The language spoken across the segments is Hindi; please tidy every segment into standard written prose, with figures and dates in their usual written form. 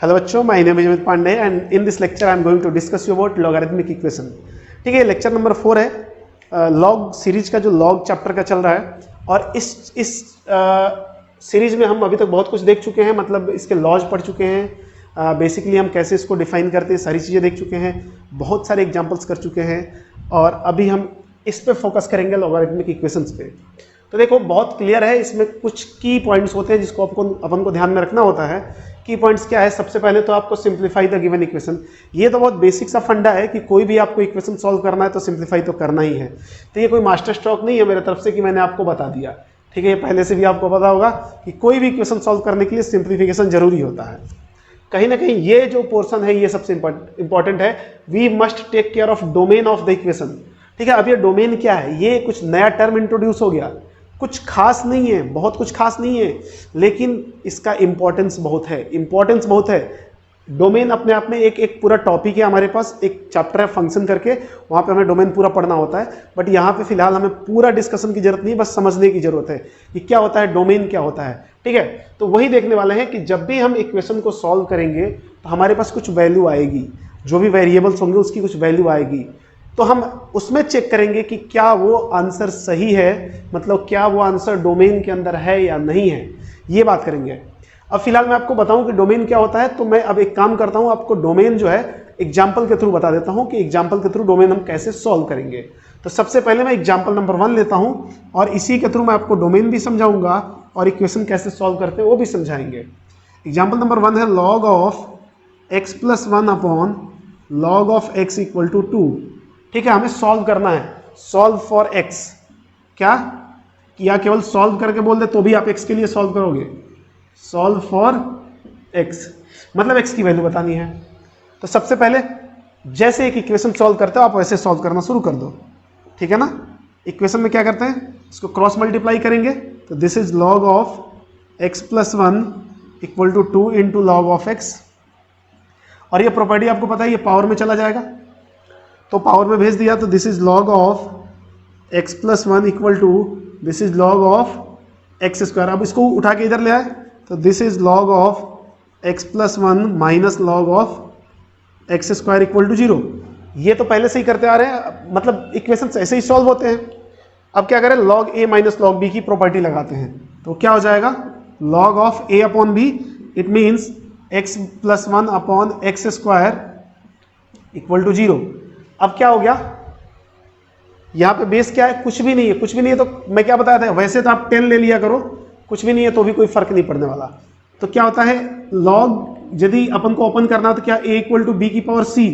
हेलो बच्चों, my name is Amit Pandey and in this lecture I am going to discuss you about logarithmic equation. ठीक है, लेक्चर नंबर 4 है। लॉग सीरीज का जो लॉग चैप्टर का चल रहा है और इस सीरीज में हम अभी तक बहुत कुछ देख चुके हैं, मतलब इसके लॉज पढ़ चुके हैं। बेसिकली हम कैसे इसको डिफाइन करते हैं सारी चीज़ें देख चुके हैं, बहुत सारे एग्जाम्पल्स कर चुके हैं और अभी हम इस पे फोकस करेंगे लॉगरिथमिक इक्वेशंस पे। तो देखो बहुत क्लियर है, इसमें कुछ की पॉइंट्स होते हैं जिसको अपन को ध्यान में रखना होता है। की पॉइंट्स क्या है? सबसे पहले तो आपको सिंप्लीफाई द गिवन इक्वेशन। ये तो बहुत बेसिक सा फंडा है कि कोई भी आपको इक्वेशन सॉल्व करना है तो सिंप्लीफाई तो करना ही है। तो ये कोई मास्टर स्ट्रोक नहीं है मेरे तरफ से कि मैंने आपको बता दिया। ठीक है, ये पहले से भी आपको पता होगा कि कोई भी इक्वेशन सॉल्व करने के लिए सिंप्लीफिकेशन जरूरी होता है। कहीं ना कहीं ये जो पोर्शन है ये सबसे इंपॉर्टेंट है। We must take care of domain of the equation. ठीक है, अब ये डोमेन क्या है? ये कुछ नया टर्म इंट्रोड्यूस हो गया, कुछ खास नहीं है, बहुत कुछ खास नहीं है, लेकिन इसका इंपॉर्टेंस बहुत है। इंपॉर्टेंस बहुत है। डोमेन अपने आप में एक पूरा टॉपिक है, हमारे पास एक चैप्टर है फंक्शन करके, वहाँ पे हमें डोमेन पूरा पढ़ना होता है। बट यहाँ पे फिलहाल हमें पूरा डिस्कशन की जरूरत नहीं, बस समझने की जरूरत है कि क्या होता है डोमेन, क्या होता है। ठीक है, तो वही देखने वाले हैं कि जब भी हम इक्वेशन को सॉल्व करेंगे तो हमारे पास कुछ वैल्यू आएगी, जो भी वेरिएबल्स होंगे उसकी कुछ वैल्यू आएगी, तो हम उसमें चेक करेंगे कि क्या वो आंसर सही है, मतलब क्या वो आंसर डोमेन के अंदर है या नहीं है, ये बात करेंगे। अब फिलहाल मैं आपको बताऊं कि डोमेन क्या होता है, तो मैं अब एक काम करता हूं, आपको डोमेन जो है एग्जाम्पल के थ्रू बता देता हूं कि एग्जाम्पल के थ्रू डोमेन हम कैसे सॉल्व करेंगे। तो सबसे पहले मैं एग्जाम्पल नंबर 1 लेता हूं और इसी के थ्रू मैं आपको डोमेन भी समझाऊंगा और इक्वेशन कैसे सॉल्व करते हैं वो भी समझाएंगे। एग्जाम्पल नंबर 1 है log of x + 1 upon log of x equal to 2। ठीक है, हमें सॉल्व करना है, सॉल्व फॉर x। क्या या केवल सॉल्व करके बोल दे तो भी आप x के लिए सॉल्व करोगे? सॉल्व फॉर x मतलब x की वैल्यू बतानी है। तो सबसे पहले जैसे एक इक्वेशन सॉल्व करते हो आप वैसे सॉल्व करना शुरू कर दो। ठीक है ना, इक्वेशन में क्या करते हैं, इसको क्रॉस मल्टीप्लाई करेंगे तो this is log of x + 1 equal to 2 into log of x। और ये प्रॉपर्टी आपको पता है, ये पावर में चला जाएगा तो पावर में भेज दिया, तो this is log of x + 1 equal to this is log of x square. अब इसको उठा के इधर ले आए तो this is log of x + 1 minus log of x square equal to 0। ये तो पहले से ही करते आ रहे हैं, मतलब इक्वेशन ऐसे ही सॉल्व होते हैं। अब क्या करें, log a minus log b की प्रॉपर्टी लगाते हैं तो क्या हो जाएगा, log of a upon b, it means x + 1 upon x square equal to 0। अब क्या हो गया, यहाँ पे बेस क्या है, कुछ भी नहीं है। कुछ भी नहीं है तो मैं क्या बताया था, वैसे तो आप 10 ले लिया करो, कुछ भी नहीं है तो भी कोई फर्क नहीं पड़ने वाला। तो क्या होता है, लॉग यदि अपन को ओपन करना तो क्या a इक्वल टू b की पावर c,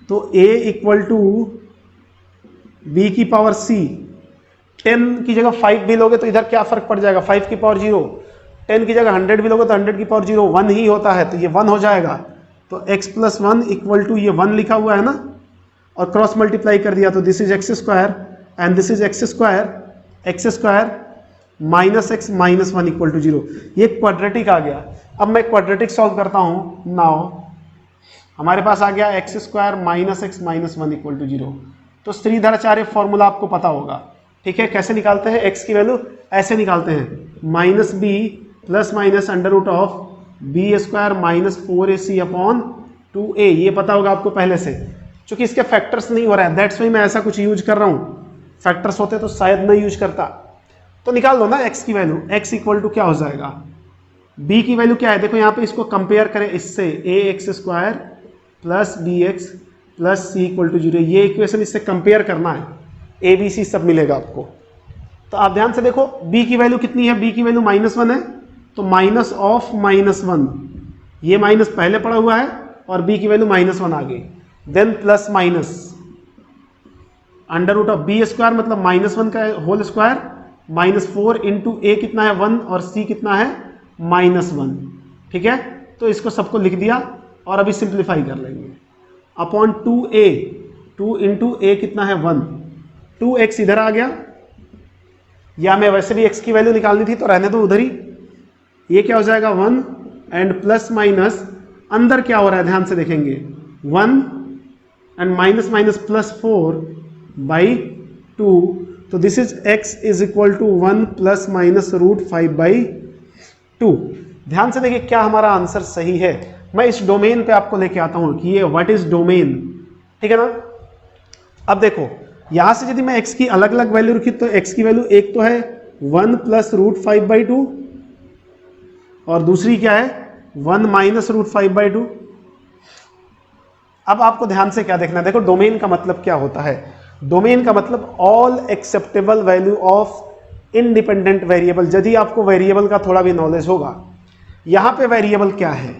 तो a इक्वल टू b की पावर c। 10 की जगह 5 भी लोगे तो इधर क्या फर्क पड़ जाएगा, 5 की पावर 0। 10 की जगह 100 भी लोगे तो 100 की पावर 0, 1 ही होता है तो ये 1 हो जाएगा। तो x + 1 इक्वल टू ये 1 लिखा हुआ है ना, और क्रॉस मल्टीप्लाई कर दिया तो this is x square and this is x square minus x minus 1 equal to 0। ये क्वाड्रेटिक आ गया। अब मैं क्वाड्रेटिक सॉल्व करता हूं। नाउ हमारे पास आ गया x square minus x minus 1 equal to 0। तो श्रीधराचार्य फॉर्मूला आपको पता होगा। ठीक है, कैसे निकालते हैं x की वैल्यू, ऐसे निकालते हैं, -b plus minus under root of b square minus 4ac upon 2a। ये पता होगा आपको पहले से, क्योंकि इसके फैक्टर्स नहीं हो रहा है, दैट्स वाई मैं ऐसा कुछ यूज कर रहा हूँ। फैक्टर्स होते तो शायद नहीं यूज करता। तो निकाल दो ना x की वैल्यू, x इक्वल टू क्या हो जाएगा, b की वैल्यू क्या है, देखो यहाँ पे इसको कंपेयर करें इससे, ax square plus bx plus c equal to 0। ये इक्वेशन इससे कंपेयर करना है, a b c सब मिलेगा आपको। तो आप ध्यान से देखो b की वैल्यू कितनी है, b की वैल्यू -1 है, तो माइनस ऑफ -1, ये माइनस पहले पड़ा हुआ है और b की वैल्यू -1 आ गई। Then plus minus under root of B square मतलब -1 का होल स्क्वायर, -4 इंटू a कितना है 1 और c कितना है -1। ठीक है, तो इसको सबको लिख दिया और अभी सिंप्लीफाई कर लेंगे अपॉन 2a, 2 इंटू a कितना है 1, 2x इधर आ गया, या मैं वैसे भी x की वैल्यू निकालनी थी तो रहने दो उधर ही। ये क्या हो जाएगा 1 एंड प्लस माइनस अंदर क्या हो रहा है ध्यान से देखेंगे, 1 and minus minus plus 4 by 2, तो this is x is equal to 1 plus minus root 5 by 2। ध्यान से देखिए क्या हमारा आंसर सही है, मैं इस डोमेन पे आपको लेके आता हूं कि ये व्हाट इज डोमेन, ठीक है ना। अब देखो यहां से यदि मैं x की अलग अलग वैल्यू रखी तो x की वैल्यू एक तो है 1 प्लस रूट 5/2 और दूसरी क्या है 1 माइनस रूट 5/2। अब आपको ध्यान से क्या देखना है, देखो डोमेन का मतलब क्या होता है। डोमेन का मतलब all acceptable value of independent variable. यदि आपको वेरिएबल का थोड़ा भी नॉलेज होगा, यहां पे वेरिएबल क्या है,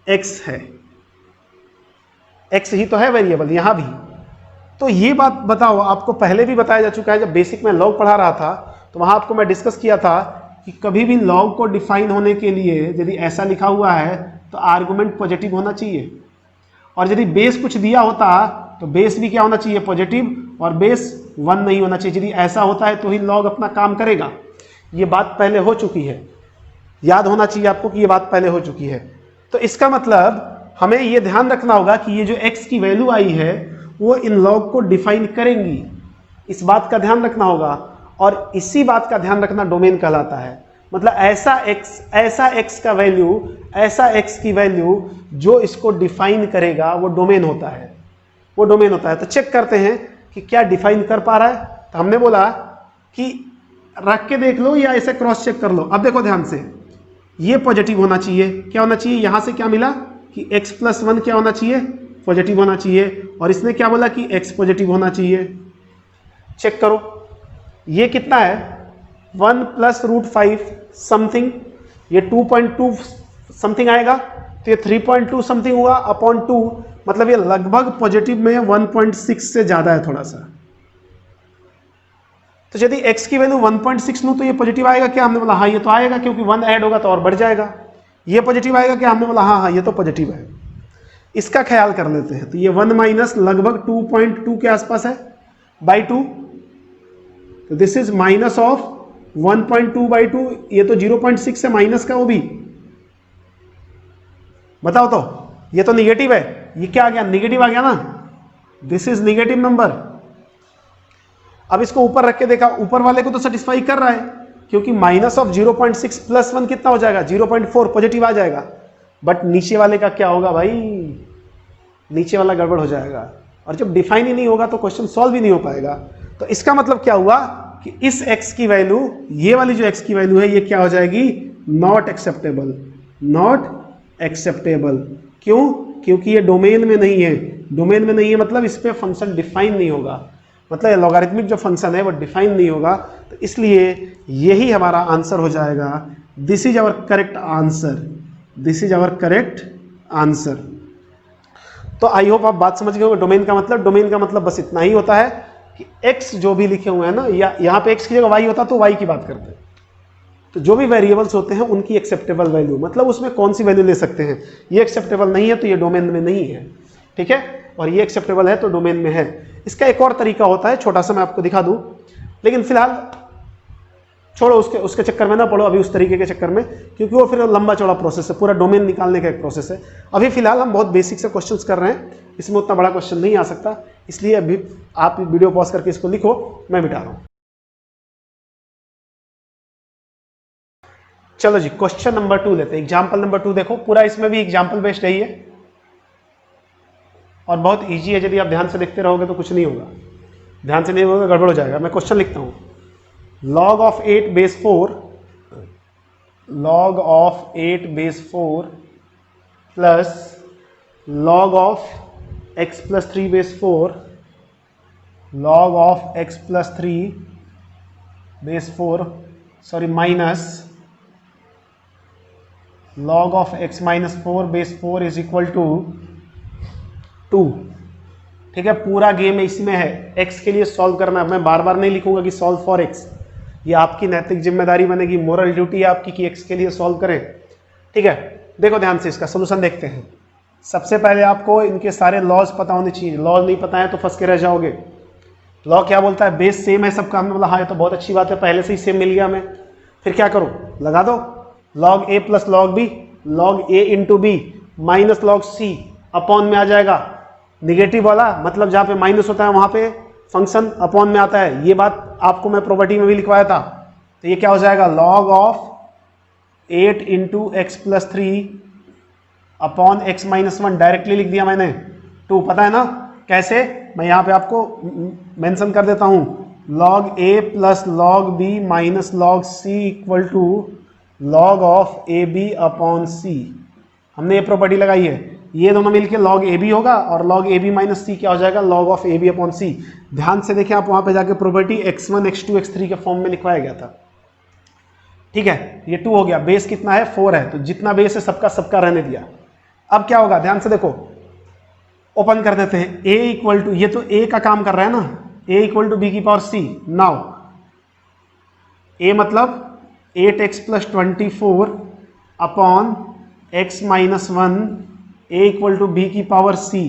x है, x ही तो है वेरिएबल यहां भी। तो ये बात बताओ, आपको पहले भी बताया जा चुका है, जब बेसिक में लॉग पढ़ा रहा था तो वहां आपको मैं डिस्कस किया था कि कभी भी लॉग को डिफाइन होने के लिए यदि ऐसा लिखा हुआ है तो आर्गुमेंट पॉजिटिव होना चाहिए, और यदि बेस कुछ दिया होता तो बेस भी क्या होना चाहिए, पॉजिटिव, और बेस 1 नहीं होना चाहिए। यदि ऐसा होता है तो ही लॉग अपना काम करेगा। ये बात पहले हो चुकी है, याद होना चाहिए आपको कि ये बात पहले हो चुकी है। तो इसका मतलब हमें ये ध्यान रखना होगा कि ये जो x की वैल्यू आई है वो इन लॉग को डिफाइन करेंगी, इस बात का ध्यान रखना होगा। और इसी बात का ध्यान रखना डोमेन कहलाता है। मतलब ऐसा x का वैल्यू, ऐसा x की वैल्यू जो इसको डिफाइन करेगा वो डोमेन होता है, वो डोमेन होता है। तो चेक करते हैं कि क्या डिफाइन कर पा रहा है। तो हमने बोला कि रख के देख लो या ऐसे क्रॉस चेक कर लो। अब देखो ध्यान से, ये पॉजिटिव होना चाहिए, क्या होना चाहिए, यहां से क्या मिला कि x प्लस 1 क्या होना चाहिए, पॉजिटिव होना चाहिए, और इसने क्या बोला कि x पॉजिटिव होना चाहिए। चेक करो ये कितना है 1 प्लस रूट 5 समथिंग, ये 2.2 समथिंग आएगा, तो ये 3.2 समथिंग हुआ अपॉन 2, मतलब ये लगभग पॉजिटिव में 1.6 से ज्यादा है थोड़ा सा। तो यदि x की वैल्यू 1.6 लूं तो ये पॉजिटिव आएगा क्या, हमने बोला हाँ ये तो आएगा, क्योंकि 1 ऐड होगा तो और बढ़ जाएगा। ये पॉजिटिव आएगा क्या, हमने बोला हाँ हाँ ये तो पॉजिटिव है। इसका ख्याल कर लेते हैं। तो ये 1 माइनस लगभग 2.2 के आसपास है बाई 2, तो this is minus of 1.2 by 2। ये तो 0.6 है माइनस का, वो भी बताओ तो ये तो निगेटिव है, ये क्या आ गया, निगेटिव आ गया ना, दिस इज निगेटिव नंबर। अब इसको ऊपर रख के देखा, ऊपर वाले को तो सेटिस्फाई कर रहा है, क्योंकि माइनस ऑफ 0.6 प्लस 1 कितना हो जाएगा 0.4, पॉजिटिव आ जाएगा। बट नीचे वाले का क्या होगा भाई, नीचे वाला गड़बड़ हो जाएगा, और जब डिफाइन ही नहीं होगा तो क्वेश्चन सॉल्व ही नहीं हो पाएगा। तो इसका मतलब क्या हुआ कि इस x की वैल्यू, ये वाली जो x की वैल्यू है, ये क्या हो जाएगी, नॉट एक्सेप्टेबल, नॉट एक्सेप्टेबल। क्यों, क्योंकि ये डोमेन में नहीं है। डोमेन में नहीं है मतलब इस पे फंक्शन डिफाइन नहीं होगा, मतलब लॉगरिथमिक जो फंक्शन है वो डिफाइन नहीं होगा। तो इसलिए यही हमारा आंसर हो जाएगा। This is our correct answer, this is our correct answer. तो आई होप आप बात समझ गए हो। डोमेन का मतलब बस इतना ही होता है कि x जो भी लिखे हुए हैं ना, या यहाँ पे x की जगह y होता तो y की बात करते हैं। तो जो भी वेरिएबल्स होते हैं उनकी एक्सेप्टेबल वैल्यू, मतलब उसमें कौन सी वैल्यू ले सकते हैं। ये एक्सेप्टेबल नहीं है तो ये डोमेन में नहीं है, ठीक है, और ये एक्सेप्टेबल है तो डोमेन में है। इसका एक और तरीका होता है, छोटा सा मैं आपको दिखा दूं, लेकिन फिलहाल छोड़ो, उसके चक्कर में ना पड़ो अभी, उस तरीके के चक्कर में, क्योंकि वो फिर लंबा चौड़ा प्रोसेस है, पूरा डोमेन निकालने का एक प्रोसेस है। अभी फिलहाल हम बहुत बेसिक से क्वेश्चंस कर रहे हैं, इसमें उतना बड़ा क्वेश्चन नहीं आ सकता, इसलिए अभी आप वीडियो पॉज करके इसको लिखो, मैं मिटा रहा हूं। चलो जी, क्वेश्चन नंबर 2 लेते हैं, एग्जाम्पल नंबर 2 देखो, पूरा इसमें भी एग्जाम्पल बेस्ड है, और बहुत ईजी है। यदि आप ध्यान से देखते रहोगे तो कुछ नहीं होगा, ध्यान से नहीं होगा गड़बड़ हो जाएगा। मैं क्वेश्चन लिखता हूं, log of 8 base 4, log of 8 base 4 plus log of x plus 3 base 4, log of x plus 3 base 4, sorry, minus log of x minus 4 base 4 is equal to 2। ठीक है, पूरा गेम इसमें है, x के लिए सॉल्व करना। मैं बार बार नहीं लिखूंगा कि सॉल्व फॉर x, ये आपकी नैतिक जिम्मेदारी बनेगी, मोरल ड्यूटी है आपकी कि x के लिए सॉल्व करें। ठीक है, देखो ध्यान से, इसका सोल्यूशन देखते हैं। सबसे पहले आपको इनके सारे लॉज पता होने चाहिए, लॉज नहीं पता है तो फंस के रह जाओगे। लॉ क्या बोलता है, बेस सेम है सबका, हमने बोला हाँ ये तो बहुत अच्छी बात है, पहले से ही सेम मिल गया हमें। फिर क्या करो, लगा दो log a plus log b, log a into B minus log c upon में आ जाएगा निगेटिव वाला, मतलब जहां पे माइनस होता है वहां पे फंक्शन अपॉन में आता है। ये बात आपको मैं प्रॉपर्टी में भी लिखवाया था। तो ये क्या हो जाएगा, log of 8 into x plus 3 upon x minus 1, directly लिख दिया मैंने 2, पता है ना कैसे, मैं यहाँ पे आपको मेंशन कर देता हूँ, log a plus log b minus log c equal to log of A B upon C. हमने ये प्रॉपर्टी लगाई है, ये दोनों मिलके log ए बी होगा और log A B minus C क्या हो जाएगा, log of A B upon C. ध्यान से देखें आप, वहां पे जाके प्रॉपर्टी x1 x2 x3 के फॉर्म में लिखवाया गया था, ठीक है। ये 2 हो गया, बेस कितना है 4 है, तो जितना बेस है सबका सबका रहने दिया। अब क्या होगा, ध्यान से देखो, ओपन कर देते हैं, a इक्वल टू, ये तो a का काम कर रहा है ना, a इक्वल टू बी की पावर c। नाउ a मतलब 8x plus 24 upon x minus 1, a equal to B की power c।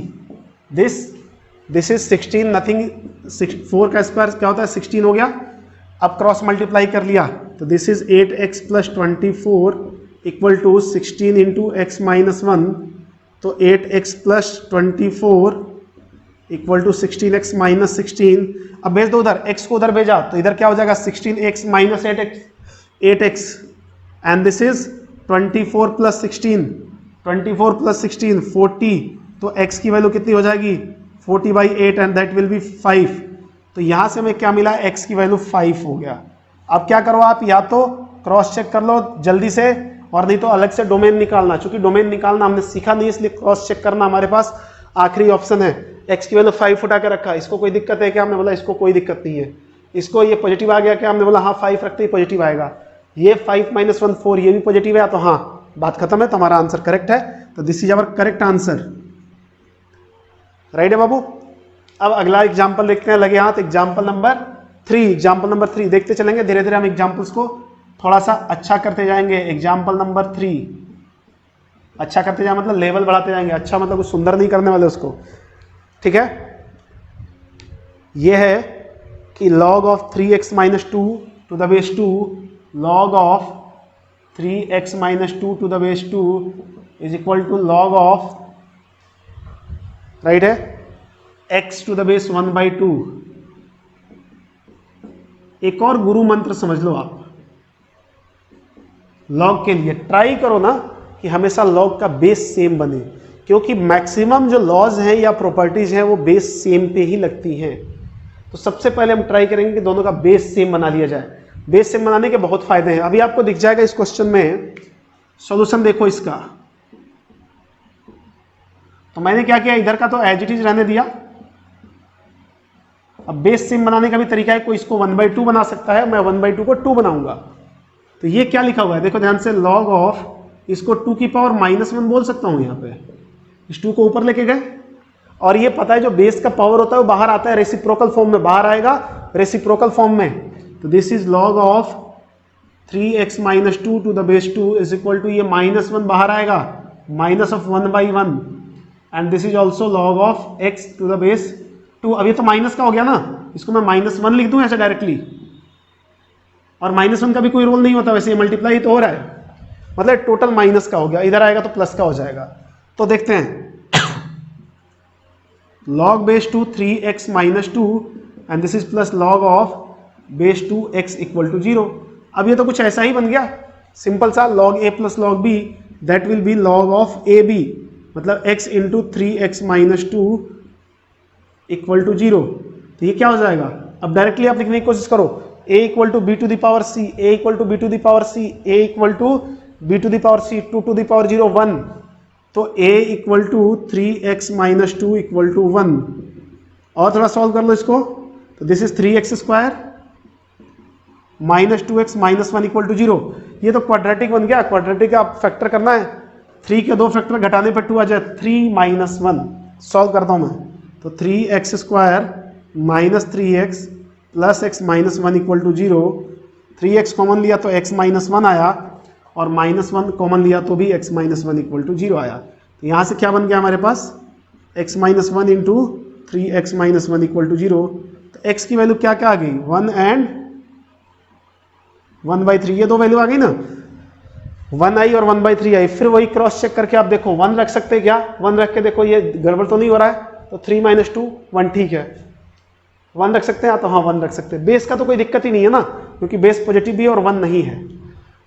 This is 16, nothing, 4 का स्क्वायर क्या होता है 16 हो गया। अब क्रॉस मल्टीप्लाई कर लिया तो this is 8x plus 24 equal to 16 into X minus 1, तो 8x plus 24 equal to 16x minus 16। अब भेज दो उधर, x को उधर भेजा तो इधर क्या हो जाएगा 16x minus 8x and this is 24 plus 16, 24 plus 16 40, तो x की वैल्यू कितनी हो जाएगी 40/8 एंड दैट विल बी 5। तो यहां से हमें क्या मिला, x की वैल्यू 5 हो गया। अब क्या करो आप, या तो क्रॉस चेक कर लो जल्दी से, और नहीं तो अलग से डोमेन निकालना, क्योंकि डोमेन निकालना हमने सीखा नहीं इसलिए क्रॉस चेक करना हमारे पास आखिरी ऑप्शन है। x की वैल्यू 5 उठा के रखा, इसको कोई दिक्कत है क्या, हमने बोला इसको कोई दिक्कत नहीं है। इसको ये पॉजिटिव आ गया क्या, हमने बोला हाँ 5 रखते ही पॉजिटिव आएगा। ये 5 माइनस 1 4, ये भी पॉजिटिव है, तो हाँ बात खत्म है, तो हमारा आंसर करेक्ट है। तो this is our correct answer, right है बाबू। अब अगला एग्जाम्पल देखते हैं, लगे हाथ, एग्जाम्पल नंबर 3। एग्जाम्पल नंबर 3 देखते चलेंगे, धीरे धीरे हम एग्जाम्पल्स को थोड़ा सा अच्छा करते जाएंगे। एग्जाम्पल नंबर 3 अच्छा करते जाए मतलब लेवल बढ़ाते जाएंगे, अच्छा मतलब कुछ सुंदर नहीं करने वाले उसको, ठीक है। यह है कि log of 3x minus 2 to the base 2, log of 3x minus 2 to the base 2 is equal to log of, right है, x टू द बेस 1/2। एक और गुरु मंत्र समझ लो आप log के लिए, ट्राई करो ना कि हमेशा log का बेस सेम बने, क्योंकि मैक्सिमम जो लॉज हैं या प्रॉपर्टीज हैं वो बेस सेम पे ही लगती हैं। तो सबसे पहले हम ट्राई करेंगे कि दोनों का बेस सेम बना लिया जाए। बेस सेम बनाने के बहुत फायदे हैं, अभी आपको दिख जाएगा इस क्वेश्चन में सॉल्यूशन, देखो इसका। तो मैंने क्या किया, इधर का तो एज इट इज रहने दिया। अब बेस सेम बनाने का भी तरीका है, कोई इसको 1/2 बना सकता है, मैं 1/2 को 2 बनाऊंगा। तो ये क्या लिखा हुआ है, देखो ध्यान से, log ऑफ, इसको 2 की पावर -1 बोल सकता हूं, यहाँ पे इस 2 को ऊपर लेके गए, और ये पता है जो बेस का पावर होता है वो बाहर आता है रेसिप्रोकल फॉर्म में, बाहर आएगा रेसिप्रोकल फॉर्म में। तो this is log of 3x minus 2 to the base 2 is equal to, ये -1 बाहर आएगा, minus of 1/1 and this is also log of x to the base 2। अब ये तो माइनस का हो गया ना, इसको मैं -1 लिख दूं ऐसे डायरेक्टली, और -1 का भी कोई रोल नहीं होता, वैसे ये मल्टीप्लाई तो हो रहा है, मतलब टोटल माइनस का हो गया, इधर आएगा तो प्लस का हो जाएगा। तो देखते हैं, log base 2 3x minus 2 and this is plus log of base 2 x equal to 0। अब ये तो कुछ ऐसा ही बन गया, सिंपल सा, log a plus log b that will be log of A B, मतलब x into 3x minus 2 equal to 0। तो ये क्या हो जाएगा, अब डायरेक्टली आप लिखने की कोशिश करो, a equal to b to the power c, a equal to b to the power c, a equal to b to the power c, 2 to the power 0 1, तो a equal to 3x minus 2 equal to 1। और थोड़ा सॉल्व कर लो इसको, तो this is 3x square minus 2x minus 1 equal to 0। ये तो क्वाड्रेटिक बन गया, क्वाड्रेटिक का फैक्टर करना है, 3 के 2 फैक्टर घटाने पर 2 आ जाए, 3 माइनस 1। सॉल्व करता हूं मैं, तो 3x square minus 3x plus x minus 1 equal to 0। 3x common लिया तो x माइनस 1 आया, और -1 कॉमन लिया तो भी x माइनस 1 इक्वल टू 0 आया। तो यहाँ से क्या बन गया हमारे पास, x minus 1 into 3x minus 1 equal to 0। तो x की वैल्यू क्या क्या आ गई, 1 एंड 1/3, ये दो वैल्यू आ गई ना, 1 आई और 1/3 आई। फिर वही क्रॉस चेक करके आप देखो 1 रख सकते हैं क्या, 1 रख के देखो ये गड़बड़ तो नहीं हो रहा है, तो 3 माइनस 2 1 ठीक है, 1 रख सकते हैं, तो हाँ 1 रख सकते हैं। बेस का तो कोई दिक्कत ही नहीं है ना, क्योंकि बेस पॉजिटिव भी है और 1 नहीं है।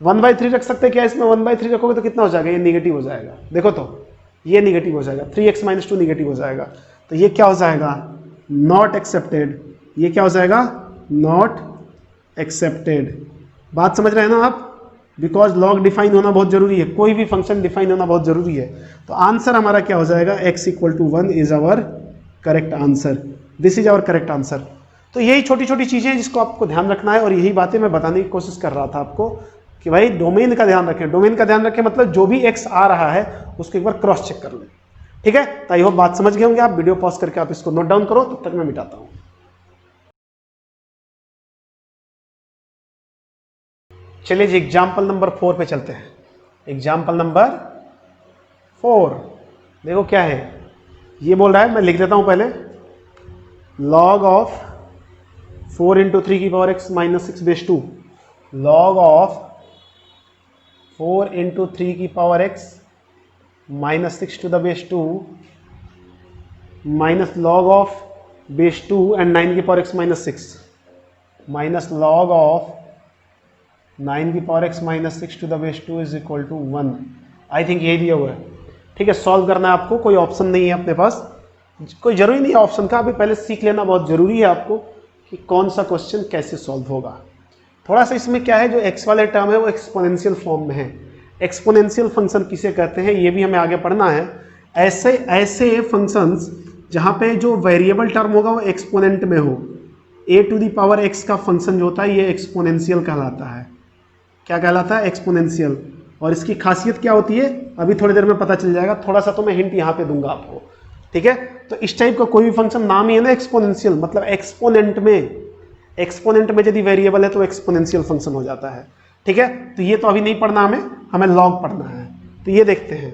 1/3 रख सकते हैं क्या, इसमें 1/3 रखोगे तो कितना हो जाएगा, ये निगेटिव हो जाएगा। देखो तो ये निगेटिव हो जाएगा, 3x माइनस 2 निगेटिव हो जाएगा, तो ये क्या हो जाएगा, नॉट एक्सेप्टेड। ये क्या हो जाएगा, नॉट एक्सेप्टेड। बात समझ रहे हैं ना आप, बिकॉज लॉग डिफाइन होना बहुत जरूरी है, कोई भी फंक्शन डिफाइन होना बहुत जरूरी है। तो आंसर हमारा क्या हो जाएगा, x = 1 is our correct answer, this is our correct answer. तो यही छोटी छोटी चीजें हैं जिसको आपको ध्यान रखना है, और यही बातें मैं बताने की कोशिश कर रहा था आपको कि भाई डोमेन का ध्यान रखें। डोमेन का ध्यान रखें मतलब जो भी x आ रहा है उसको एक बार क्रॉस चेक कर लें, ठीक है। तो आई होप बात समझ गए होंगे आप। वीडियो पॉज करके आप इसको नोट डाउन करो, तब तक मैं मिटाता हूं। चलिए जी एग्जाम्पल नंबर 4 पे चलते हैं। एग्जाम्पल नंबर 4 देखो क्या है, ये बोल रहा है, मैं लिख देता हूं पहले, log ऑफ 4 × 3 की power x minus 6/2, log of 4 × 3 की power x minus 6/2 minus log of base 2 and 9 की power x minus 6 minus log of 9 की power x minus 6/2 is equal to 1। I think यही दिया हुआ है, ठीक है। सॉल्व करना है आपको, कोई ऑप्शन नहीं है अपने पास, कोई जरूरी नहीं है ऑप्शन का, अभी पहले सीख लेना बहुत जरूरी है आपको कि कौन सा क्वेश्चन कैसे सॉल्व होगा। थोड़ा सा इसमें क्या है, जो x वाले टर्म है वो एक्सपोनेंशियल फॉर्म में है। एक्सपोनेंशियल फंक्शन किसे कहते हैं ये भी हमें आगे पढ़ना है। ऐसे फंक्शंस जहाँ पे जो वेरिएबल टर्म होगा वो एक्सपोनेंट में हो, a⁴ x का फंक्शन जो होता है ये एक्सपोनेंशियल कहलाता है। क्या कहलाता है, एक्सपोनेंशियल। और इसकी खासियत क्या होती है अभी थोड़ी देर में पता चल जाएगा, थोड़ा सा तो मैं हिंट यहाँ पे दूंगा आपको, ठीक है। तो इस टाइप का कोई भी फंक्शन नाम ही है ना एक्सपोनेंशियल, मतलब एक्सपोनेंट में यदि वेरिएबल है तो एक्सपोनेंशियल फंक्शन हो जाता है, ठीक है। तो ये तो अभी नहीं पढ़ना हमें लॉग पढ़ना है। तो ये देखते हैं,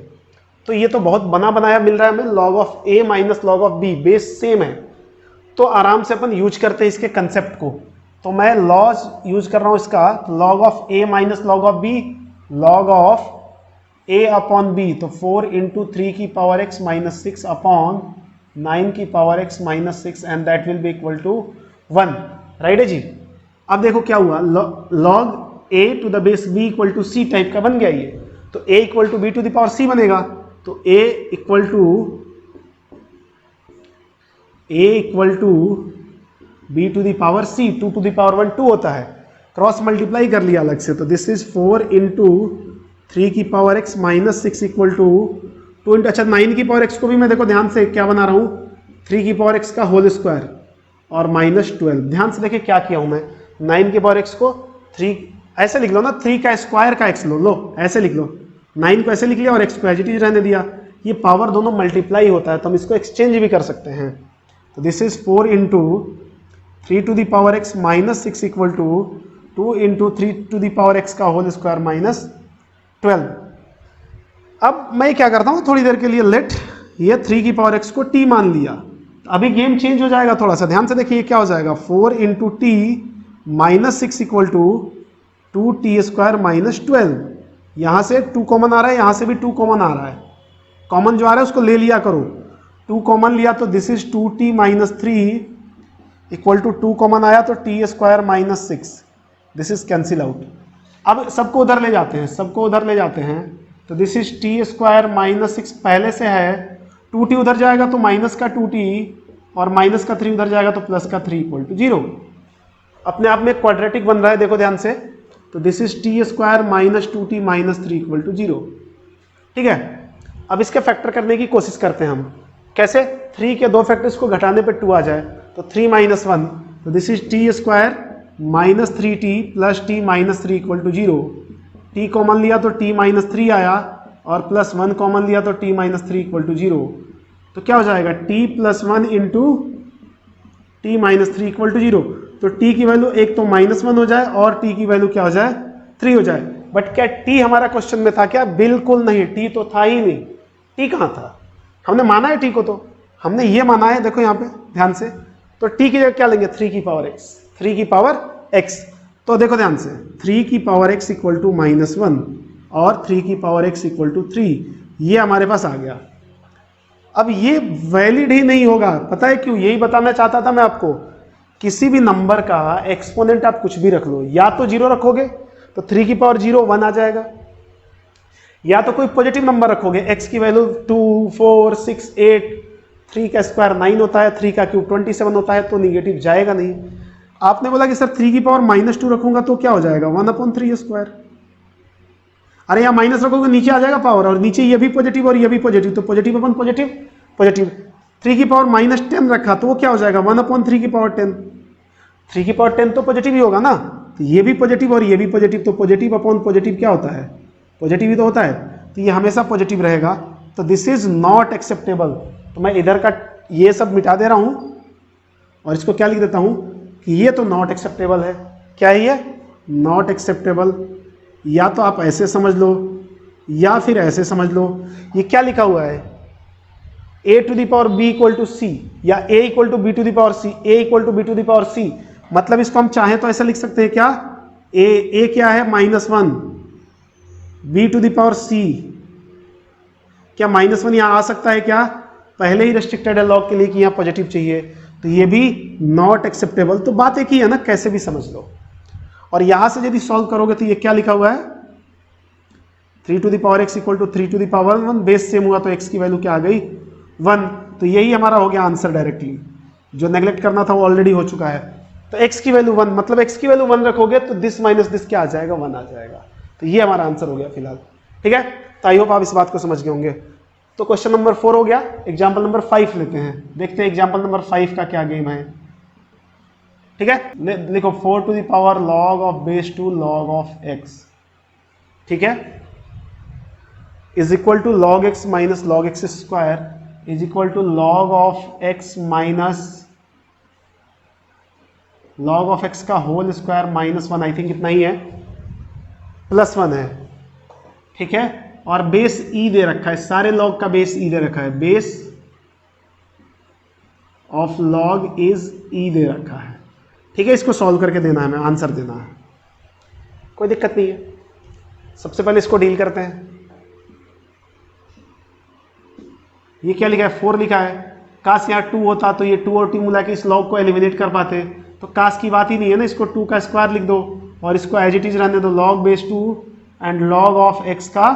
तो ये तो बहुत बना बनाया मिल रहा है हमें, log of a minus log of b, base same है, तो आराम से अपन यूज करते हैं इसके कंसेप्ट को। तो मैं लॉज यूज कर रहा हूं इसका, log of a minus log of b, log of a upon b, तो 4 × 3 की पावर x माइनस 6 अपॉन 9 की power x minus 6 and that will be equal to 1, right है जी। अब देखो क्या हुआ, log a to the base b equal to c type का बन गया ये, तो a equal to b to the power c बनेगा, तो a equal to b to the power c, 2 to the power 1 2 होता है, क्रॉस मल्टीप्लाई कर लिया अलग से, तो दिस इज 4 × 3 की power x minus 6 equal to 2 × अच्छा 9 की पावर x को भी मैं देखो ध्यान से क्या बना रहा हूँ, 3 की पावर x का होल स्क्वायर और माइनस 12। ध्यान से देखिए क्या किया हूँ मैं, 9 की पावर x को 3 ऐसे लिख लो ना, 3 का स्क्वायर का x लो ऐसे लिख लो, 9 को ऐसे लिख लिया और x को एज इट इज रहने दिया। ये पावर दोनों मल्टीप्लाई होता है तो हम इसको एक्सचेंज भी कर सकते हैं। तो this is 4 × 3 to the power x minus 6 equal to 2 × 3 to the power x का होल स्क्वायर माइनस 12। अब मैं क्या करता हूँ, थोड़ी देर के लिए लेट ये 3 की पावर x को t मान लिया, अभी गेम चेंज हो जाएगा, थोड़ा सा ध्यान से देखिए क्या हो जाएगा, 4 × t minus 6 equal to 2t² minus 12। यहाँ से 2 कॉमन आ रहा है, यहाँ से भी 2 कॉमन आ रहा है, कॉमन जो आ रहा है उसको ले लिया करो, 2 कॉमन लिया तो this is 2t minus 3 equal to 2 common आया तो t² minus 6, this is cancel out. अब सबको उधर ले जाते हैं, तो दिस इज t² माइनस 6 पहले से है, 2t उधर जाएगा तो माइनस का 2t और माइनस का 3 उधर जाएगा तो प्लस का 3 इक्वल टू 0। अपने आप में क्वाड्रेटिक बन रहा है, देखो ध्यान से, तो this is t² minus 2t minus 3 equal to 0, ठीक है। अब इसके फैक्टर करने की कोशिश करते हैं हम, कैसे, 3 के 2 फैक्टर्स को घटाने पे 2 आ जाए, तो 3 माइनस 1, तो this is t² minus 3t plus t minus 3 equal to 0। t common लिया तो t माइनस 3 आया और प्लस 1 कॉमन लिया तो t माइनस 3 इक्वल टू 0। तो क्या हो जाएगा, t plus 1 into t minus 3 equal to 0। तो t की वैल्यू एक तो माइनस 1 हो जाए और t की वैल्यू क्या हो जाए, 3 हो जाए। बट क्या t हमारा क्वेश्चन में था क्या, बिल्कुल नहीं, t तो था ही नहीं, t कहाँ था, हमने माना है t को, तो हमने ये माना है, देखो यहाँ पे ध्यान से, तो t की जगह क्या लेंगे, 3 की पावर x, 3 की पावर x, तो देखो ध्यान से 3 की power x equal to minus 1 और 3 की पावर x इक्वल टू 3, ये हमारे पास आ गया। अब ये वैलिड ही नहीं होगा, पता है क्यों, यही बताना चाहता था मैं आपको, किसी भी नंबर का एक्सपोनेंट आप कुछ भी रख लो, या तो 0 रखोगे तो 3 की पावर 0 1 आ जाएगा, या तो कोई पॉजिटिव नंबर रखोगे, x की वैल्यू 2, 4, 6, 8, 3 का स्क्वायर 9 होता है, 3 का क्यूब 27 होता है, तो निगेटिव जाएगा नहीं। आपने बोला कि सर 3 की पावर -2 रखूंगा तो क्या हो जाएगा 1/3 स्क्वायर। अरे यहाँ माइनस रखोगे नीचे आ जाएगा पावर, और नीचे ये भी पॉजिटिव और ये भी पॉजिटिव, तो पॉजिटिव अपन पॉजिटिव पॉजिटिव। 3 की पावर -10 रखा तो वो क्या हो जाएगा 1/3 की पावर 10। 3 की पावर 10 तो पॉजिटिव ही होगा ना, तो ये भी पॉजिटिव और ये भी पॉजिटिव, तो पॉजिटिव अपॉन पॉजिटिव क्या होता है, पॉजिटिव ही तो होता है, तो ये हमेशा पॉजिटिव रहेगा। तो दिस इज नॉट एक्सेप्टेबल। तो मैं इधर का ये सब मिटा दे रहा हूं और इसको क्या लिख देता हूं कि ये तो नॉट एक्सेप्टेबल है। क्या है ये, नॉट एक्सेप्टेबल। या तो आप ऐसे समझ लो या फिर ऐसे समझ लो। ये क्या लिखा हुआ है, a⁴b = c या a = b⁴c, a = b⁴c। मतलब इसको हम चाहें तो ऐसा लिख सकते हैं क्या, a क्या है -1, b⁴c, क्या -1 यहां आ सकता है क्या, पहले ही रेस्ट्रिक्टेड है लॉग के लिए कि यहाँ पॉजिटिव चाहिए, तो ये भी नॉट एक्सेप्टेबल। तो बात एक ही है ना, कैसे भी समझ लो। और यहां से यदि सॉल्व करोगे तो ये क्या लिखा हुआ है 3x = 3⁴1, बेस सेम हुआ तो x की वैल्यू क्या आ गई 1। तो यही हमारा हो गया आंसर डायरेक्टली, जो नेग्लेक्ट करना था वो ऑलरेडी हो चुका है। तो x की वैल्यू 1, मतलब x की वैल्यू 1 रखोगे तो दिस माइनस दिस क्या आ जाएगा 1 आ जाएगा। तो ये हमारा आंसर हो गया फिलहाल, ठीक है। तो आई होप आप इस बात को समझ गए होंगे। तो क्वेश्चन नंबर 4 हो गया। एग्जाम्पल नंबर 5 लेते हैं, देखते हैं एग्जाम्पल नंबर 5 का क्या गेम है, ठीक है। लिखो 4 log of base 2 log of x, ठीक है, is equal to log x minus log x square is equal to log of x minus log of x का होल स्क्वायर -1, आई थिंक इतना ही है, +1 है, ठीक है। और बेस e दे रखा है, सारे log का बेस e दे रखा है, base of log is e दे रखा है, ठीक है। इसको सॉल्व करके देना है, हमें आंसर देना है, कोई दिक्कत नहीं है। सबसे पहले इसको डील करते हैं। ये क्या लिखा है 4 लिखा है, काश यहाँ 2 होता तो ये 2 और 2 मिला के इस लॉग को एलिमिनेट कर पाते, तो काश की बात ही नहीं है ना। इसको 2 का स्क्वायर लिख दो और इसको एज इट इज रहने दो, log base 2 and log of x का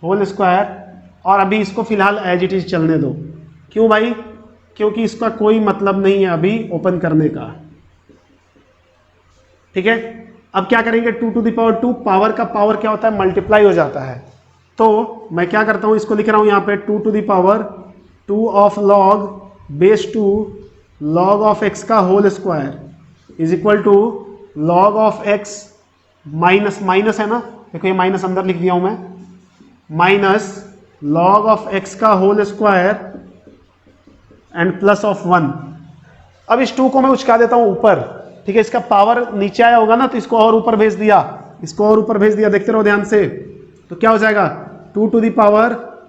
होल स्क्वायर, और अभी इसको फिलहाल एज इट इज चलने दो। क्यों भाई, क्योंकि इसका कोई मतलब नहीं है अभी ओपन करने का, ठीक है। अब क्या करेंगे 2⁴ पावर का पावर क्या होता है मल्टीप्लाई हो जाता है, तो मैं क्या करता हूं इसको लिख रहा हूं यहां पे 2⁴2 of log base 2 log of x का whole square is equal to log of x minus minus है ना, देखो ये माइनस अंदर लिख दिया हूं मैं, माइनस log ऑफ x का whole square and plus of 1। अब इस 2 को मैं उचका देता हूं ऊपर, ठीक है। इसका पावर नीचे आया होगा ना, तो इसको और ऊपर भेज दिया, इसको और ऊपर भेज दिया, देखते रहो ध्यान से। तो क्या हो जाएगा 2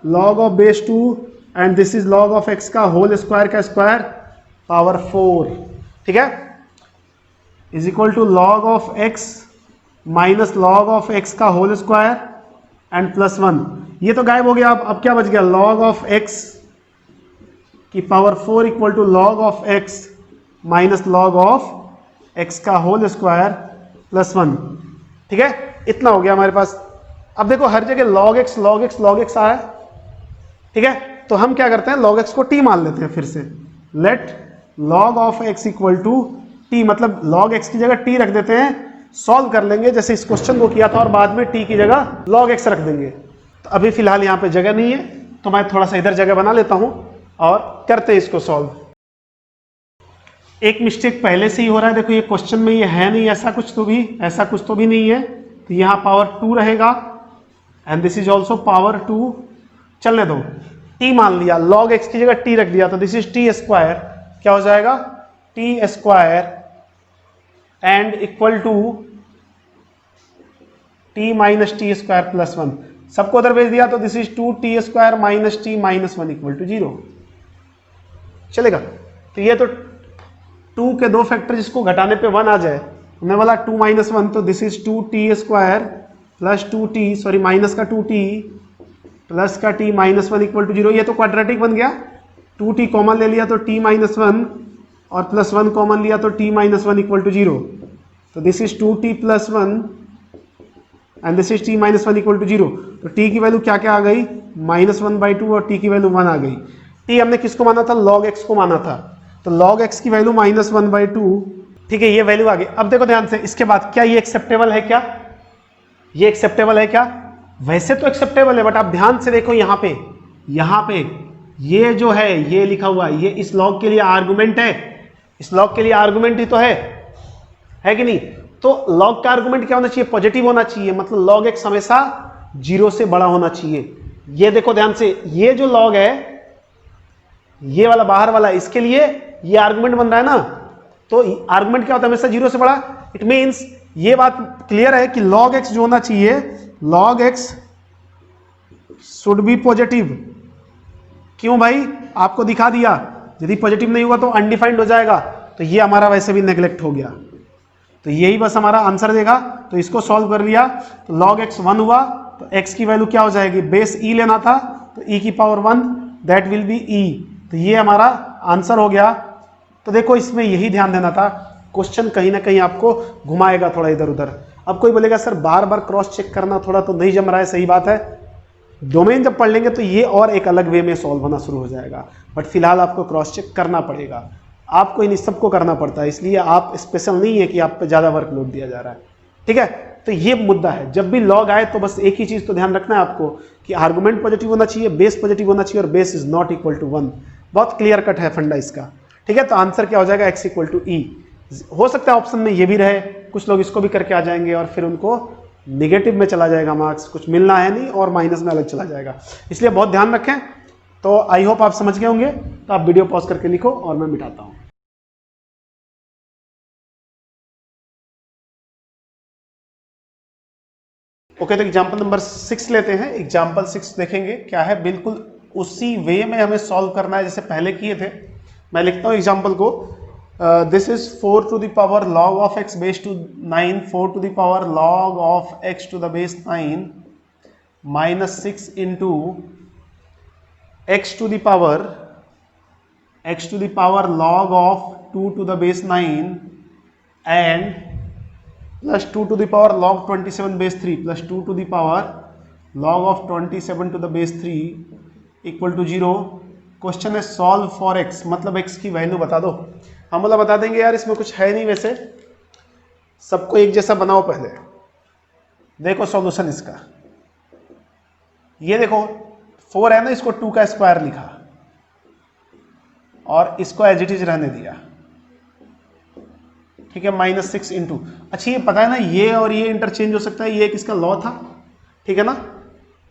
log of base 2 and this is log of x का होल स्क्वायर का स्क्वायर पावर 4, ठीक है, is equal to log of x minus log of x का होल स्क्वायर एंड +1। ये तो गायब हो गया। अब क्या बच गया, log ऑफ x की power 4 equal to log of x minus log of x का होल स्क्वायर +1, ठीक है। इतना हो गया हमारे पास। अब देखो हर जगह log x आया, ठीक है। तो हम क्या करते हैं log x को t मान लेते हैं फिर से, let log of x equal to t, मतलब log x की जगह t रख देते हैं, सॉल्व कर लेंगे जैसे इस क्वेश्चन को किया था, और बाद में t की जगह log x रख देंगे। तो अभी फिलहाल यहाँ पे जगह नहीं है, तो मैं थोड़ा सा इधर जगह बना लेता हूं और करते हैं इसको सॉल्व। एक मिस्टेक पहले से ही हो रहा है, देखो ये क्वेश्चन में ये है नहीं, ऐसा कुछ तो भी नहीं है, तो यहाँ पावर 2 रहेगा and this is also power 2, चलने दो। t मान लिया, log x की जगह t रख दिया, तो दिस इज t स्क्वायर, क्या हो जाएगा t square and equal to t minus T square plus 1, सबको उधर भेज दिया, तो this is 2t square minus t minus 1 equal to 0, चलेगा। तो ये तो 2 के 2 फैक्टर जिसको घटाने पे 1 आ जाए, हमने बोला 2 माइनस 1, तो this is 2t square plus 2t, sorry minus का 2t प्लस का t माइनस 1 इक्वल टू 0। ये तो क्वाड्रेटिक बन गया, 2t कॉमन ले लिया तो t माइनस 1 और प्लस 1 कॉमन लिया तो t माइनस 1 इक्वल टू 0। तो this is 2t plus 1 and this is t minus one equal to 0। तो t की वैल्यू क्या क्या आ गई, -1/2 और t की वैल्यू 1 आ गई। t हमने किसको माना था, log x को माना था, तो log x की वैल्यू -1/2, ठीक है, ये वैल्यू आ गई। अब देखो ध्यान से, इसके बाद क्या ये एक्सेप्टेबल है, क्या ये एक्सेप्टेबल है क्या, वैसे तो एक्सेप्टेबल है, बट आप ध्यान से देखो यहाँ पे ये जो है ये लिखा हुआ है, ये इस लॉग के लिए आर्गुमेंट है, इस लॉग के लिए आर्गुमेंट ही तो है कि नहीं। तो लॉग का आर्गुमेंट क्या होना चाहिए, पॉजिटिव होना चाहिए, मतलब लॉग एक्स हमेशा 0 से बड़ा होना चाहिए। ये देखो ध्यान से, ये जो लॉग है, ये वाला बाहर वाला, इसके लिए ये आर्गुमेंट बन रहा है ना, तो आर्गुमेंट क्या होता है, हमेशा 0 से बड़ा। इट मींस ये बात क्लियर है कि log x जो होना चाहिए, log x should be positive. क्यों भाई, आपको दिखा दिया, यदि पॉजिटिव नहीं हुआ तो अनडिफाइंड हो जाएगा, तो ये हमारा वैसे भी नेग्लेक्ट हो गया, तो यही बस हमारा आंसर देगा। तो इसको सॉल्व कर लिया, तो log x 1 हुआ, तो x की वैल्यू क्या हो जाएगी, बेस e लेना था, तो e की power 1 that will B e, तो ये हमारा आंसर हो गया। तो देखो इसमें यही ध्यान देना था, क्वेश्चन कहीं ना कहीं आपको घुमाएगा थोड़ा इधर उधर। अब कोई बोलेगा सर बार बार क्रॉस चेक करना थोड़ा तो नहीं जम रहा है, सही बात है, डोमेन जब पढ़ लेंगे तो ये और एक अलग वे में सॉल्व होना शुरू हो जाएगा, बट फिलहाल आपको क्रॉस चेक करना पड़ेगा, आपको इन सबको करना पड़ता है, इसलिए आप स्पेशल नहीं है कि आप पे ज़्यादा वर्कलोड दिया जा रहा है, ठीक है। तो ये मुद्दा है, जब भी लॉग आए तो बस एक ही चीज़ तो ध्यान रखना है आपको कि आर्गुमेंट पॉजिटिव होना चाहिए, बेस पॉजिटिव होना चाहिए, और base is not equal to 1। बहुत क्लियर कट है फंडा इसका, ठीक है। तो आंसर क्या हो जाएगा, x इक्वल टू ई। हो सकता है ऑप्शन में ये भी रहे, कुछ लोग इसको भी करके आ जाएंगे और फिर उनको निगेटिव में चला जाएगा मार्क्स, कुछ मिलना है नहीं और माइनस में अलग चला जाएगा, इसलिए बहुत ध्यान रखें। तो आई होप आप समझ गए होंगे, तो आप वीडियो पॉज करके लिखो और मैं मिटाता हूं। ओके, तो एग्जाम्पल नंबर 6 लेते हैं। एग्जाम्पल 6 देखेंगे क्या है, बिल्कुल उसी वे में हमें सॉल्व करना है जैसे पहले किए थे। मैं लिखता हूं एग्जाम्पल को, this is 4 to the power log of x base to 9, 4 to the power log of x to the base 9 minus 6 into x to the power log of 2 to the base 9 and plus 2 to the power log 27 base 3 plus 2 to the power log of 27 to the base 3 equal to 0। Question है सॉल्व फॉर x, मतलब x की वैल्यू बता दो। हम बोला बता देंगे यार इसमें कुछ है नहीं, वैसे सबको एक जैसा बनाओ। पहले देखो सॉल्यूशन इसका, ये देखो 4 है ना, इसको 2 का स्क्वायर लिखा और इसको एज इट इज रहने दिया, ठीक है, -6 इंटू। अच्छा ये पता है ना, ये और ये इंटरचेंज हो सकता है, ये एक इसका लॉ था, ठीक है ना,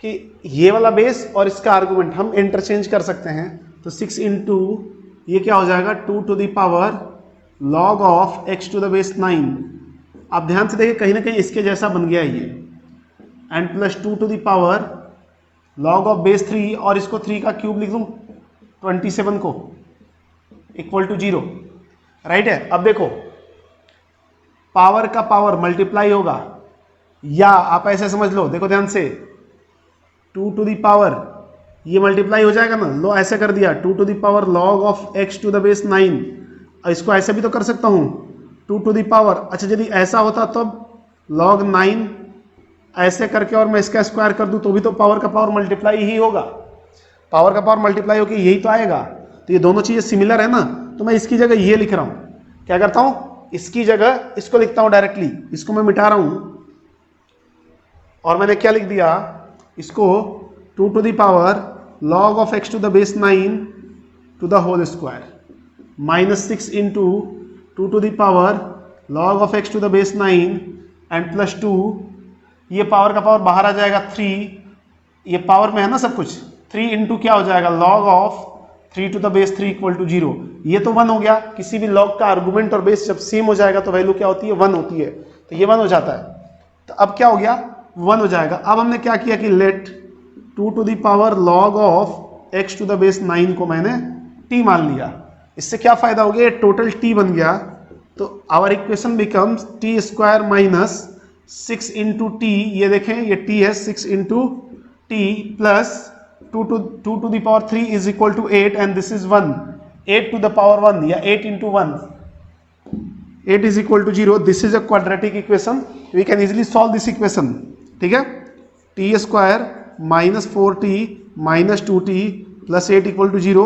कि ये वाला बेस और इसका आर्गुमेंट हम इंटरचेंज कर सकते हैं। तो 6 इंटू ये क्या हो जाएगा, 2 to the power log of x to the base 9। आप ध्यान से देखिए कहीं ना कहीं इसके जैसा बन गया ये, and plus 2 to the power log of base 3, और इसको 3 का क्यूब लिख दूं 27 को, इक्वल टू 0, राइट है। अब देखो पावर का पावर मल्टीप्लाई होगा, या आप ऐसे समझ लो, देखो ध्यान से, 2 to the power ये मल्टीप्लाई हो जाएगा ना, लो ऐसे कर दिया, 2 to the power log of x to the base 9, इसको ऐसे भी तो कर सकता हूं 2 to the power। अच्छा यदि ऐसा होता तब log 9 ऐसे करके और मैं इसका स्क्वायर कर दूं तो भी तो पावर का पावर मल्टीप्लाई ही होगा, पावर का पावर मल्टीप्लाई होकर यही तो आएगा। तो ये दोनों चीजें सिमिलर है ना, तो मैं इसकी जगह ये लिख रहा हूं, क्या करता हूं, इसकी जगह इसको लिखता हूं डायरेक्टली, इसको मैं मिटा रहा हूं और मैंने क्या लिख दिया, इसको 2 to the power log of x to the base 9 to the whole square minus 6 into 2 to the power log of x to the base 9 and plus 2, ये पावर का पावर बाहर आ जाएगा 3, ये पावर में है ना सब कुछ, 3 इंटू क्या हो जाएगा log of 3 to the base 3 equal to 0। ये तो 1 हो गया, किसी भी log का आर्गुमेंट और बेस जब सेम हो जाएगा तो वैल्यू क्या होती है, 1 होती है, तो ये 1 हो जाता है। तो अब क्या हो गया, 1 हो जाएगा। अब हमने क्या किया कि late 2 to the power log of x to the base 9 को मैंने t मान लिया, इससे क्या फायदा हो गया, ये टोटल t बन गया। तो our equation becomes t square minus 6 into T, ये देखें ये t है 6 into T plus 2 to the power 3 is equal to 8 and this is 1, 8 to the power 1 या 8 into 1, 8 is equal to 0। This is a quadratic equation, we can easily solve this equation, ठीक है, T square minus 4t minus 2t plus 8 equal to 0।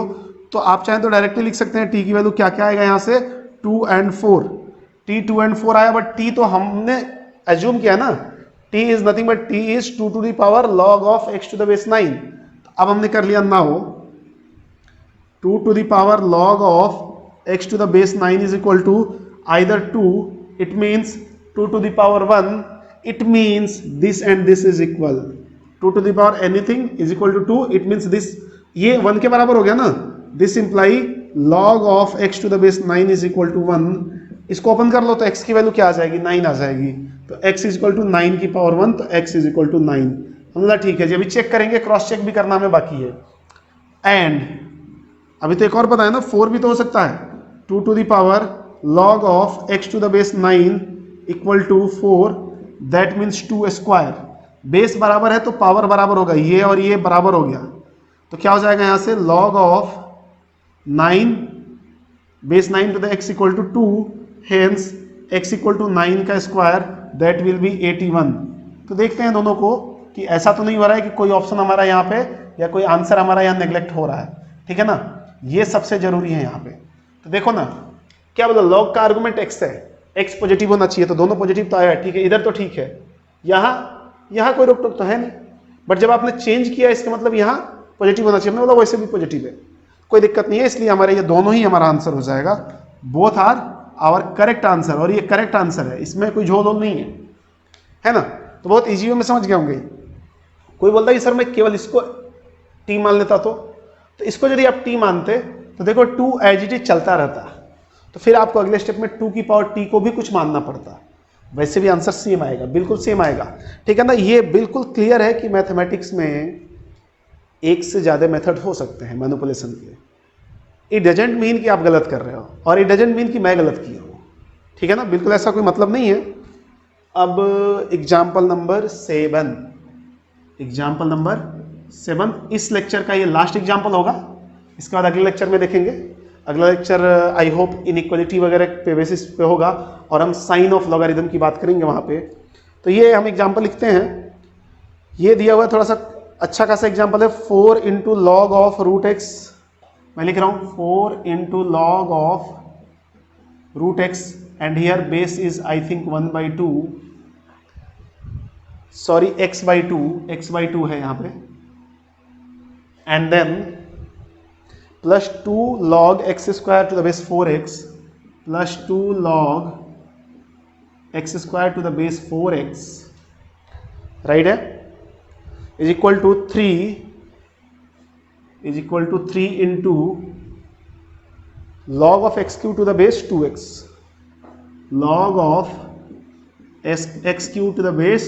तो आप चाहें तो डायरेक्टली लिख सकते हैं t की वैल्यू क्या क्या आएगा यहाँ से 2 and 4। t 2 and 4 आया, बट t तो हमने एज्यूम किया ना, t is nothing but t is 2 to the power log of x to the base 9। अब हमने कर लिया now 2 to the power log of x to the base 9 is equal to either 2, it means 2 to the power 1, it means this and this is equal, 2 to the power anything is equal to 2, it means this, ये 1 के बराबर हो गया ना, this imply log of x to the base 9 is equal to 1। इसको ओपन कर लो तो x की वैल्यू क्या आ जाएगी 9 आ जाएगी, तो x is equal to 9 की पावर 1, तो x is equal to 9। हमने ठीक है जी, अभी चेक करेंगे, क्रॉस चेक भी करना हमें बाकी है। एंड अभी तो एक और पता है ना, 4 भी तो हो सकता है, 2 to the power log of x to the base 9 equal to 4, that means 2 square. Base बराबर है तो पावर बराबर होगा, ये और ये बराबर हो गया, तो क्या हो जाएगा यहाँ से log of 9 base 9 to the x equal to 2, hence x equal to 9 का स्क्वायर, दैट विल बी 81। तो देखते हैं दोनों को कि ऐसा तो नहीं हो रहा है कि कोई ऑप्शन हमारा यहाँ पे या कोई आंसर हमारा यहाँ नेग्लेक्ट हो रहा है, ठीक है ना, ये सबसे जरूरी है यहाँ पे। तो देखो ना क्या बोला, लॉग का आर्गुमेंट x है, x पॉजिटिव होना चाहिए, तो दोनों पॉजिटिव तो आया है, ठीक है, इधर तो ठीक है, यहाँ कोई रोक टोक तो है नहीं, बट जब आपने चेंज किया इसका मतलब यहाँ पॉजिटिव होना चाहिए, हमने बोला वैसे भी पॉजिटिव है, कोई दिक्कत नहीं है, इसलिए हमारे ये दोनों ही हमारा आंसर हो जाएगा, both are our correct answer, और ये करेक्ट आंसर है, इसमें कोई झोल नहीं है ना। तो बहुत इजी वे में समझ गए होंगे। कोई बोलता है सर मैं केवल इसको टी मान लेता तो इसको यदि आप टी मानते तो देखो 2 एज इट इज चलता रहता, तो फिर आपको अगले स्टेप में 2 की पावर टी को भी कुछ मानना पड़ता, वैसे भी आंसर सेम आएगा, बिल्कुल सेम आएगा, ठीक है ना। ये बिल्कुल क्लियर है कि मैथमेटिक्स में एक से ज़्यादा मेथड हो सकते हैं मैनिपुलेशन के। इट डजेंट मीन कि आप गलत कर रहे हो, और इट डजेंट मीन कि मैं गलत किया हूँ, ठीक है ना, बिल्कुल ऐसा कोई मतलब नहीं है। अब एग्जाम्पल नंबर 7, एग्जाम्पल नंबर 7, इस लेक्चर का ये लास्ट एग्जाम्पल होगा, इसके बाद अगले लेक्चर में देखेंगे। अगला लेक्चर आई होप इनइक्वालिटी वगैरह पे बेसिस पे होगा, और हम साइन ऑफ लॉगरिथम की बात करेंगे वहाँ पे। तो ये हम एग्जाम्पल लिखते हैं, ये दिया हुआ है थोड़ा सा अच्छा खासा एग्जाम्पल है, 4 into log of root X, मैं लिख रहा हूँ 4 into log of root X, and here base is I think 1/2, sorry x/2 है यहाँ पे, and then plus 2 log x square to the base 4x plus 2 log x square to the base 4x, right है, is equal to 3 into log of X cube to the base 2x, log of X cube to the base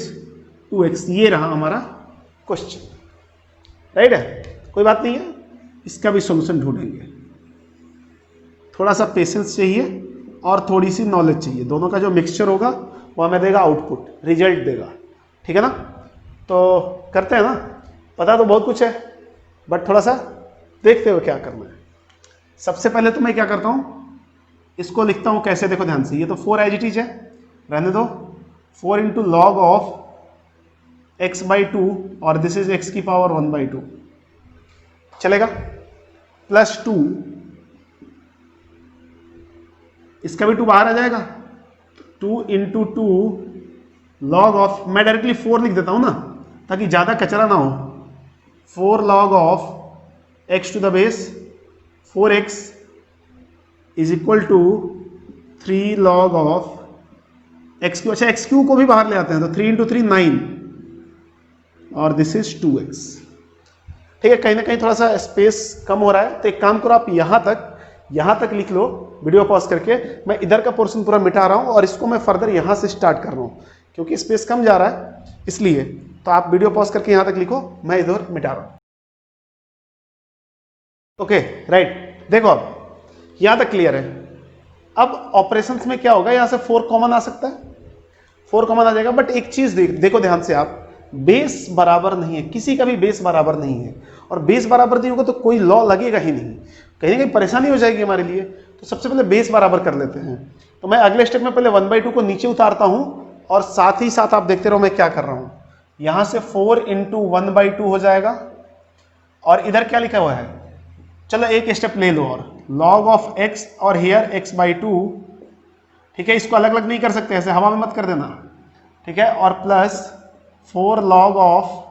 2x, ये रहा हमारा क्वेश्चन, राइट है, कोई बात नहीं है, इसका भी सॉल्यूशन ढूंढेंगे। थोड़ा सा पेशेंस चाहिए और थोड़ी सी नॉलेज चाहिए, दोनों का जो मिक्सचर होगा वो हमें देगा आउटपुट, रिजल्ट देगा, ठीक है ना। तो करते हैं ना, पता तो बहुत कुछ है बट थोड़ा सा देखते हुए क्या करना है। सबसे पहले तो मैं क्या करता हूँ, इसको लिखता हूँ कैसे, देखो ध्यान से, ये तो 4 एज इट इज है, रहने दो, 4 इंटू लॉग ऑफ x/2, और दिस इज x की पावर 1/2, चलेगा, प्लस 2, इसका भी 2 बाहर आ जाएगा, 2 इंटू 2 लॉग ऑफ, मैं डायरेक्टली 4 लिख देता हूं ना ताकि ज्यादा कचरा ना हो, 4 log of x to the base 4x is equal to 3 log of X Q, अच्छा एक्स क्यू को भी बाहर ले आते हैं, तो 3 इंटू 3 9, और दिस इज 2x, ठीक है। कहीं ना कहीं थोड़ा सा स्पेस कम हो रहा है, तो एक काम करो, आप यहाँ तक लिख लो, वीडियो पॉज करके, मैं इधर का पोर्शन पूरा मिटा रहा हूँ और इसको मैं फर्दर यहाँ से स्टार्ट कर रहा हूँ, क्योंकि स्पेस कम जा रहा है इसलिए। तो आप वीडियो पॉज करके यहाँ तक लिखो, मैं इधर मिटा रहा हूँ, ओके राइट। देखो अब यहाँ तक क्लियर है। अब ऑपरेशंस में क्या होगा, यहाँ से 4 कॉमन आ सकता है, 4 कॉमन आ जाएगा, बट एक चीज देखो ध्यान से, आप बेस बराबर नहीं है, किसी का भी बेस बराबर नहीं है, और बेस बराबर नहीं होगा तो कोई लॉ लगेगा ही नहीं, कहीं ना कहीं परेशानी हो जाएगी हमारे लिए। तो सबसे पहले बेस बराबर कर लेते हैं। तो मैं अगले स्टेप में पहले 1/2 को नीचे उतारता हूं, और साथ ही साथ आप देखते रहो मैं क्या कर रहा हूं, यहां से 4 इंटू 1/2 हो जाएगा, और इधर क्या लिखा हुआ है, चलो एक स्टेप ले लो और, log ऑफ x और हेयर x/2, ठीक है, इसको अलग अलग नहीं कर सकते, ऐसे हवा में मत कर देना, ठीक है, और plus 4 log of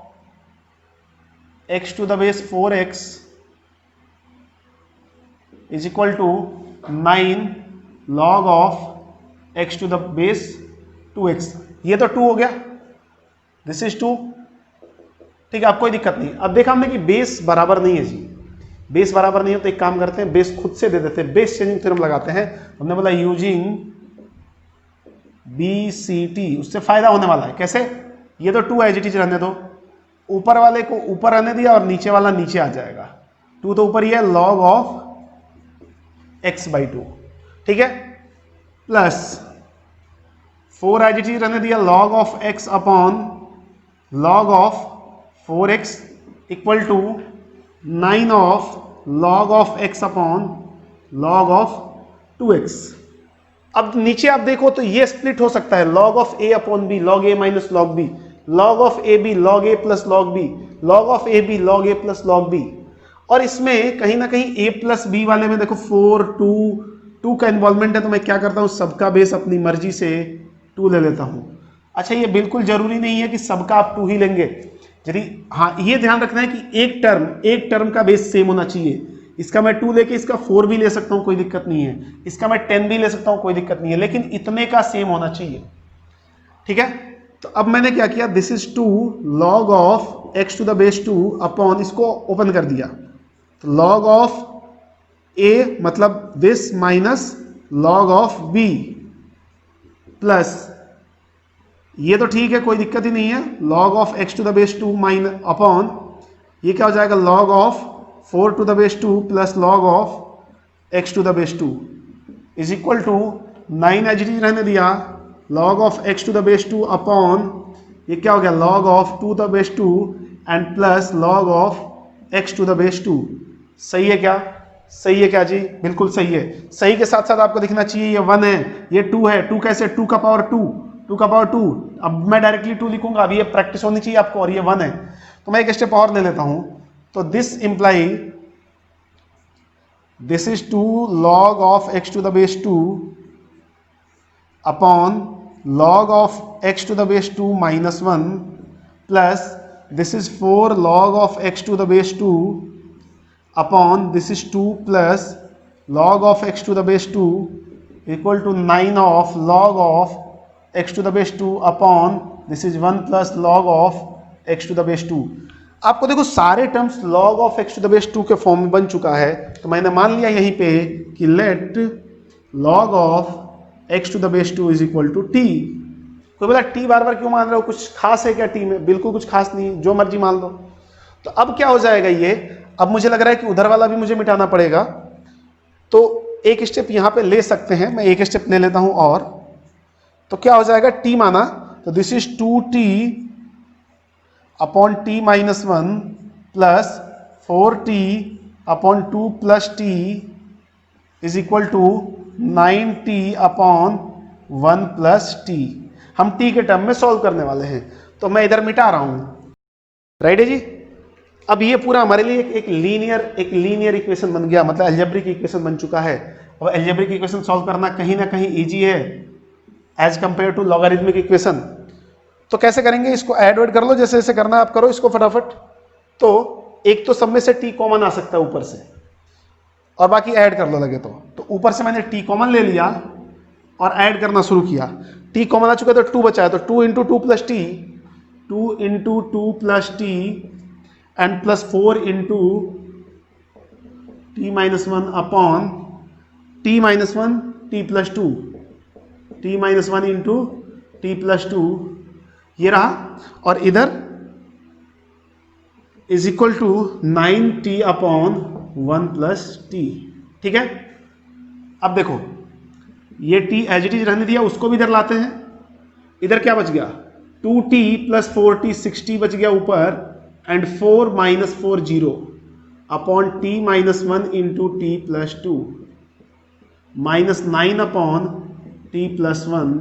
x to the base 4x is equal to 9 log of x to the base 2x। ये तो 2 हो गया, दिस इज 2, ठीक है, अब कोई दिक्कत नहीं। अब देखा हमने कि बेस बराबर नहीं है जी, बेस बराबर नहीं हो तो एक काम करते हैं, बेस खुद से दे देते हैं, बेस चेंजिंग थ्योरम लगाते हैं। हमने बोला यूजिंग BCT, उससे फायदा होने वाला है। कैसे? ये तो 2 एज इट इज रहने दो, ऊपर वाले को ऊपर रहने दिया और नीचे वाला नीचे आ जाएगा, 2 तो ऊपर ही है, log ऑफ x/2, ठीक है, प्लस 4 एज इट इज रहने दिया, log of x upon log of 4x equal to 9 of log of x upon log of 2x। अब नीचे आप देखो तो ये स्प्लिट हो सकता है, log of a upon b, log a minus log b, log of ab log a plus log b, log of ab log a plus log b। और इसमें कहीं ना कहीं a प्लस b वाले में देखो 4 2 का इन्वॉल्वमेंट है, तो मैं क्या करता हूं, सबका बेस अपनी मर्जी से 2 ले लेता हूं। अच्छा, ये बिल्कुल जरूरी नहीं है कि सबका आप 2 ही लेंगे, यदि, हाँ ये ध्यान रखना है कि एक टर्म का बेस सेम होना चाहिए। इसका मैं 2 लेके इसका 4 भी ले सकता हूं, कोई दिक्कत नहीं है, इसका मैं 10 भी ले सकता हूं, कोई दिक्कत नहीं है, लेकिन इतने का सेम होना चाहिए, ठीक है। तो अब मैंने क्या किया, this is 2 log of x to the base 2 upon, इसको ओपन कर दिया, तो log ऑफ a मतलब this minus log of b plus, ये तो ठीक है, कोई दिक्कत ही नहीं है, log of x to the base 2 minus upon, ये क्या हो जाएगा, log of 4 to the base 2 plus log of x to the base 2 is equal to 9 as it is रहने दिया, log of x to the base 2 upon, ये क्या हो गया, log of 2 the base 2 and plus log of x to the base 2। सही है क्या? सही है क्या जी? बिल्कुल सही है। सही के साथ साथ आपको दिखना चाहिए ये 1 है, ये 2 है। 2 कैसे? 2 का पावर 2, 2 का पावर 2। अब मैं डायरेक्टली 2 लिखूंगा, अभी ये प्रैक्टिस होनी चाहिए आपको, और ये 1 है, तो मैं एक स्टेप और ले लेता हूं। तो this imply this is 2 log of x to the base 2 upon log of x to the base 2 minus 1 plus this is 4 log of x to the base 2 upon this is 2 plus log of x to the base 2 equal to 9 of log of x to the base 2 upon this is 1 plus log of x to the base 2। आपको देखो सारे terms log of x to the base 2 के फॉर्म में बन चुका है, तो मैंने मान लिया यहीं पे कि let log of x to the base 2 is equal to t। कोई बोला t बार बार क्यों मान रहे हो, कुछ खास है क्या t में? बिल्कुल कुछ खास नहीं, जो मर्जी मान लो। तो अब क्या हो जाएगा ये, अब मुझे लग रहा है कि उधर वाला भी मुझे मिटाना पड़ेगा, तो एक स्टेप यहां पे ले सकते हैं, मैं एक स्टेप ले लेता हूं और, तो क्या हो जाएगा, t माना, तो this is 2t upon t minus 1 plus 4t upon 2 plus t is equal to 9t upon 1 plus t। हम t के टर्म में सॉल्व करने वाले हैं, तो मैं इधर मिटा रहा हूं, राइट है जी। अब ये पूरा हमारे लिए एक लीनियर इक्वेशन बन गया, मतलब अलजेब्रिक इक्वेशन बन चुका है। अब अलजेब्रिक इक्वेशन सॉल्व करना कहीं ना कहीं इजी है as compare to logarithmic equation. तो कैसे करेंगे, इसको ऐड वर्ड कर लो, जैसे जैसे करना है आप करो इसको फटाफट। तो एक तो सब में से t कॉमन आ सकता है ऊपर से, और बाकी ऐड कर लो लगे तो ऊपर से मैंने t कॉमन ले लिया और ऐड करना शुरू किया। t कॉमन आ चुका है तो 2 बचा है, तो 2 into 2 plus T, 2 into 2 plus T and plus 4 into T minus 1 upon T minus 1 T plus 2, T minus 1 into T plus 2, ये रहा, और इधर is equal to 9t upon 1 plus T. ठीक है, अब देखो ये t एज इट इज रहने दिया, उसको भी इधर लाते हैं। इधर क्या बच गया, 2t प्लस 4t 6t बच गया ऊपर, and 4 minus 4 0 upon t minus 1 into T plus 2 माइनस 9 upon t plus 1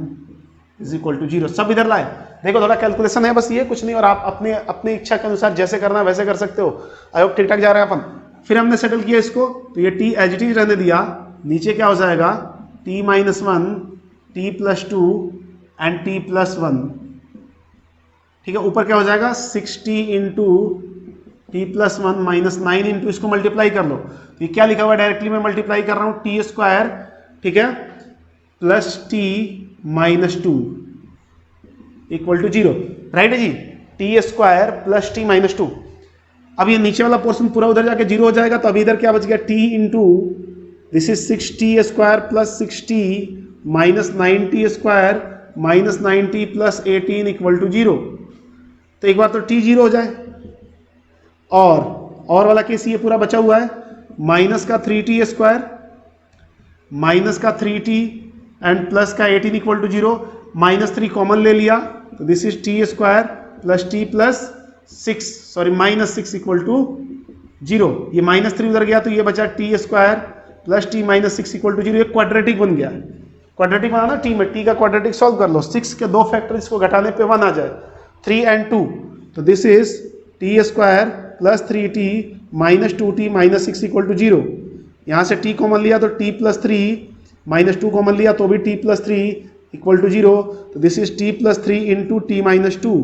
is equal to 0। सब इधर लाए, देखो थोड़ा कैलकुलेशन है बस, ये कुछ नहीं, और आप अपने अपनी इच्छा के अनुसार जैसे करना है वैसे कर सकते हो। आई होप ठीक ठाक जा रहा है अपन। फिर हमने सेटल किया इसको, तो ये t एज इट इज रहने दिया, नीचे क्या हो जाएगा t minus one, t plus two and t plus one, ठीक है। ऊपर क्या हो जाएगा 6t into T plus one minus 9 into, इसको मल्टीप्लाई कर लो, तो ये क्या लिखा हुआ है, डायरेक्टली मैं मल्टीप्लाई कर रहा हूं, टी स्क्वायर, ठीक है, plus T minus two equal to 0, right है जी। T square plus T minus two, अब ये नीचे वाला पोर्शन पूरा उधर जाके 0 हो जाएगा, तो अभी इधर क्या बच गया, T into this is 6t square plus 6t minus 9t square minus 9t plus 18 equal to 0। तो एक बार तो t 0 हो जाए, और वाला केस ये पूरा बचा हुआ है, माइनस का 3t स्क्वायर माइनस का 3t एंड प्लस का 18 इक्वल टू 0, माइनस 3 कॉमन ले लिया, तो this is T square plus T plus 6, sorry minus 6 equal to 0। ये माइनस 3 उधर गया, तो ये बचा T square plus T minus 6 equal to 0। ये क्वाड्रेटिक बन गया, क्वाड्रेटिक बनाना टी में, टी का क्वाड्रेटिक सॉल्व कर लो, 6 के 2 फैक्टर इसको घटाने पे 1 आ जाए, 3 एंड 2, तो this is T square plus 3t minus 2t minus 6 equal to 0। यहाँ से t कॉमन लिया तो t प्लस 3 माइनस 2 कॉमन लिया तो भी t प्लस 3 इक्वल टू 0, तो this is t plus 3 into T minus 2।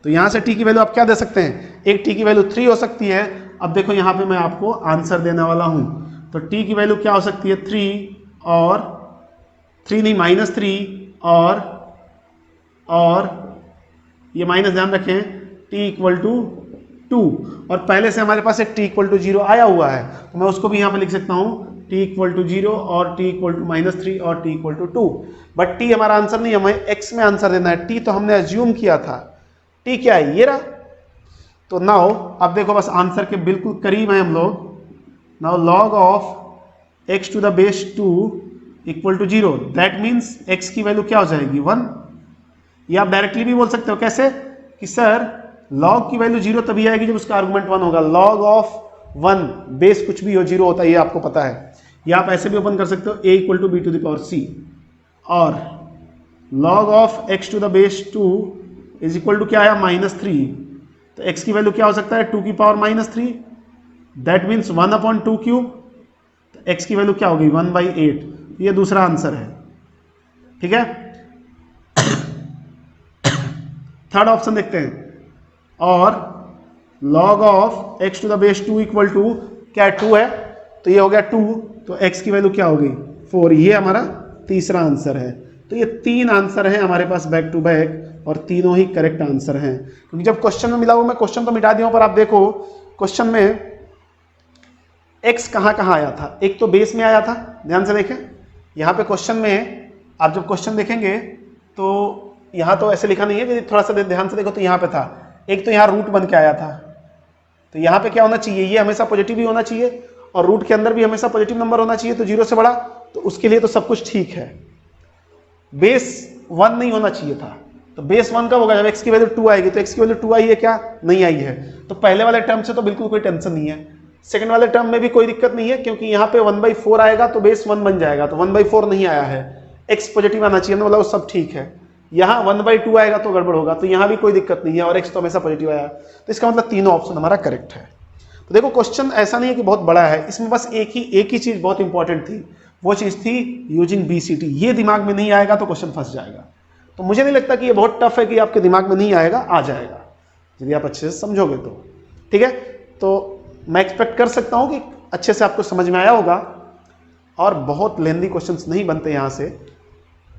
तो यहाँ से t की वैल्यू आप क्या दे सकते हैं, एक t की वैल्यू 3 हो सकती है। अब देखो यहाँ पे मैं आपको आंसर देने वाला हूँ, तो t की वैल्यू क्या हो सकती है, 3 और 3 नहीं माइनस 3 और ये माइनस ध्यान रखें, t इक्वल टू 2, और पहले से हमारे पास एक t इक्वल टू 0 आया हुआ है, तो मैं उसको भी यहाँ पे लिख सकता हूँ t इक्वल टू 0 और t इक्वल टू माइनस 3 और t equal to 2। But t हमारा आंसर नहीं, हमें x में आंसर देना है, t तो हमने एज्यूम किया था, t क्या है ये रहा। तो नाउ अब देखो बस आंसर के बिल्कुल करीब हैं हम लोग। Now log of x to the base 2 equal to 0, that means x की वैल्यू क्या हो जाएगी 1। ये आप डायरेक्टली भी बोल सकते हो, कैसे कि सर log की वैल्यू 0 तभी आएगी जब उसका आर्गुमेंट 1 होगा, log ऑफ 1 बेस कुछ भी हो 0 होता है, ये आपको पता है। या आप ऐसे भी ओपन कर सकते हो a equal to B to the power c, और log of x to the base 2 is equal to क्या आया -3, तो x की वैल्यू क्या हो सकता है 2 की पावर -3, दैट मीन्स 1/2 क्यूब, तो x की वैल्यू क्या होगी 1/8। ये दूसरा आंसर है, ठीक है। थर्ड ऑप्शन देखते हैं, और log of x to the base 2 equal to क्या 2 है, तो ये हो गया 2, तो x की वैल्यू क्या हो गई 4। ये हमारा तीसरा आंसर है। तो ये 3 आंसर हैं हमारे पास बैक टू बैक, और तीनों ही करेक्ट आंसर हैं, क्योंकि जब क्वेश्चन में मिला हुआ, मैं क्वेश्चन तो मिटा दिया हूं, पर आप देखो क्वेश्चन में x कहाँ कहाँ आया था। एक तो बेस में आया था, ध्यान से देखें, यहाँ पे क्वेश्चन में आप जब क्वेश्चन देखेंगे तो यहाँ तो ऐसे लिखा नहीं है, यदि थोड़ा सा ध्यान से देखो तो यहाँ पे था, एक तो यहाँ रूट बन के आया था, तो यहाँ पे क्या होना चाहिए, ये हमेशा पॉजिटिव ही होना चाहिए, और रूट के अंदर भी हमेशा पॉजिटिव नंबर होना चाहिए, तो 0 से बड़ा, तो उसके लिए तो सब कुछ ठीक है। बेस 1 नहीं होना चाहिए था, तो बेस 1 कब होगा, जब x की वैल्यू 2 आएगी, तो x की वैल्यू 2 आई है क्या, नहीं आई है, तो पहले वाले टर्म से तो बिल्कुल कोई टेंशन नहीं है। सेकंड वाले टर्म में भी कोई दिक्कत नहीं है, क्योंकि यहाँ पे 1/4 आएगा तो बेस 1 बन जाएगा, तो 1/4 नहीं आया है, x पॉजिटिव आना चाहिए, मतलब सब ठीक है। यहाँ 1/2 आएगा तो गड़बड़ होगा, तो यहाँ भी कोई दिक्कत नहीं है, और x तो हमेशा पॉजिटिव आया, तो इसका मतलब तीनों ऑप्शन हमारा करेक्ट है। तो देखो क्वेश्चन ऐसा नहीं है कि बहुत बड़ा है, इसमें बस एक ही चीज बहुत इंपॉर्टेंट थी, वो चीज थी यूजिंग BCT। ये दिमाग में नहीं आएगा तो क्वेश्चन फंस जाएगा। तो मुझे नहीं लगता कि ये बहुत टफ है कि आपके दिमाग में नहीं आएगा, आ जाएगा यदि आप अच्छे से समझोगे तो, ठीक है। तो मैं एक्सपेक्ट कर सकता हूँ कि अच्छे से आपको समझ में आया होगा, और बहुत लेंदी क्वेश्चंस नहीं बनते यहाँ से,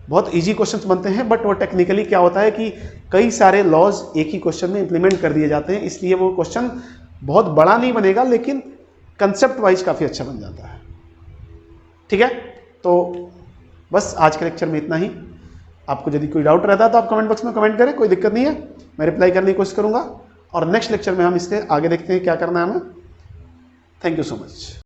बहुत इजी क्वेश्चंस बनते हैं, बट वो टेक्निकली क्या होता है कि कई सारे लॉज एक ही क्वेश्चन में इंप्लीमेंट कर दिए जाते हैं, इसलिए वो क्वेश्चन बहुत बड़ा नहीं बनेगा, लेकिन कंसेप्ट वाइज काफ़ी अच्छा बन जाता है, ठीक है। तो बस आज के लेक्चर में इतना ही। आपको यदि कोई डाउट रहता है तो आप कमेंट बॉक्स में कमेंट करें, कोई दिक्कत नहीं है, मैं रिप्लाई करने की कोशिश करूँगा, और नेक्स्ट लेक्चर में हम इसके आगे देखते हैं क्या करना है हमें। Thank you so much.